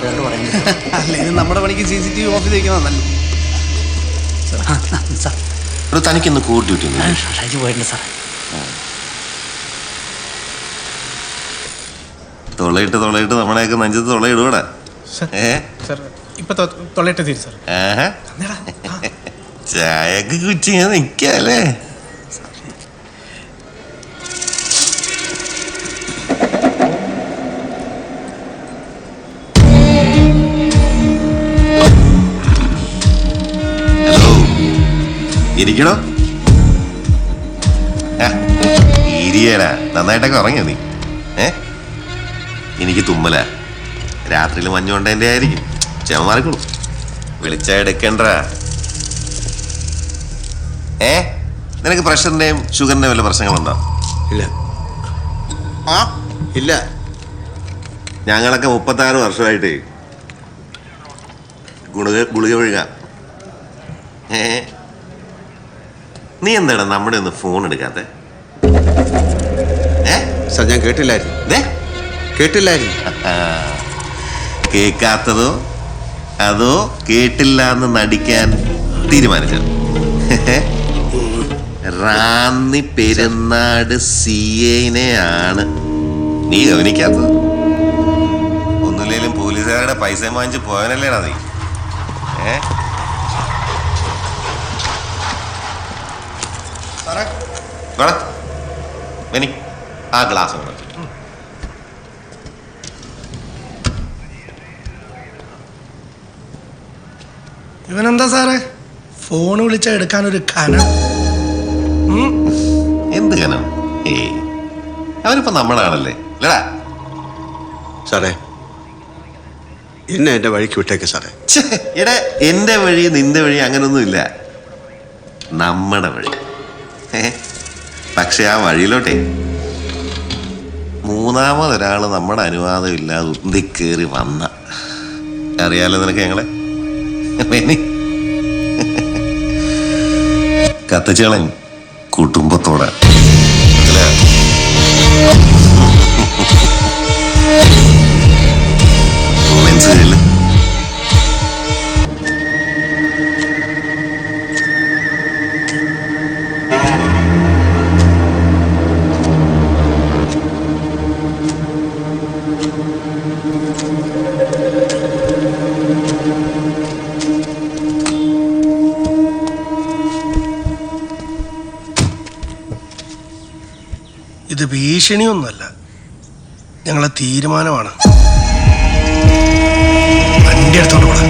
നാട്ടുകാരോട് പറയുന്നത്. അല്ലെങ്കിൽ നമ്മുടെ പണിക്ക് CCTV ഓഫ് ചെയ്ത് വെക്കുന്നതല്ലോ. സാർ തനിക്കൊന്ന് കൂട്ടി ഷാജി പോയിട്ടുണ്ട് സാർ. തൊള്ളയിട്ട് നമ്മളെയൊക്കെ നെഞ്ചത്ത് തൊള്ളയിടൂടാ. ഇപ്പൊ തൊള്ളയിട്ട് തീരും സാർ. ചായക്ക് കുച്ചിങ്ങനെ നിൽക്കല്ലേ. ഇരിക്കണോ? ഇരിയടാ, നന്നായിട്ടൊക്കെ ഉറങ്ങിയോ നീ? എനിക്ക് തുമ്മല. രാത്രിയിൽ മഞ്ഞുകൊണ്ടതിൻ്റെ ആയിരിക്കും. ചെമ മാറിക്കോളൂ. വിളിച്ചാ എടുക്കണ്ട. നിനക്ക് പ്രഷറിന്റെയും ഷുഗറിന്റെയും വല്ല പ്രശ്നങ്ങളുണ്ടോ? ഇല്ല. ഇല്ല. ഞങ്ങളൊക്കെ 36 വർഷമായിട്ട് ഗുളിക ഒഴുകാം. നീ എന്താണ് നമ്മുടെ ഒന്ന് ഫോൺ എടുക്കാത്ത? സാർ ഞാൻ കേട്ടില്ലായിരുന്നു. കേൾക്കാത്തതോ അതോ കേട്ടില്ല എന്ന് നടിക്കാൻ തീരുമാനിച്ചോ? റാന്നി പെരുന്നാട് CAനെയാണ് നീ ഗവനിക്കാത്തത്. ഒന്നുമില്ലേലും പോലീസുകാരുടെ പൈസ വാങ്ങിച്ച് പോയനല്ലേടാ നീ. ആ ഗ്ലാസ് ഇവനെന്താ സാറേ ഫോൺ വിളിച്ച എടുക്കാനൊരു കനം? എന്ത് കനം? അവനിപ്പോ നമ്മളാണല്ലേ അല്ലടാ. സാറേ എന്നെ എൻ്റെ വഴിക്ക് വിട്ടേക്ക് സാറേ. എടാ, എന്റെ വഴി നിന്റെ വഴി അങ്ങനൊന്നുമില്ല. നമ്മുടെ വഴി. പക്ഷെ ആ വഴിയിലോട്ടെ മൂന്നാമതൊരാള് നമ്മുടെ അനുവാദം ഇല്ലാതെ ഉന്തിക്കേറി വന്ന അറിയാലോ നിനക്ക് ഞങ്ങളെ. കത്തിച്ചളൻ കുടുംബത്തോടെ മനസ്സിലായില്ല. ഇത് ഭീഷണിയൊന്നുമല്ല, ഞങ്ങളെ തീരുമാനമാണ്. വണ്ടി എടുത്തോണ്ട് പോടാ.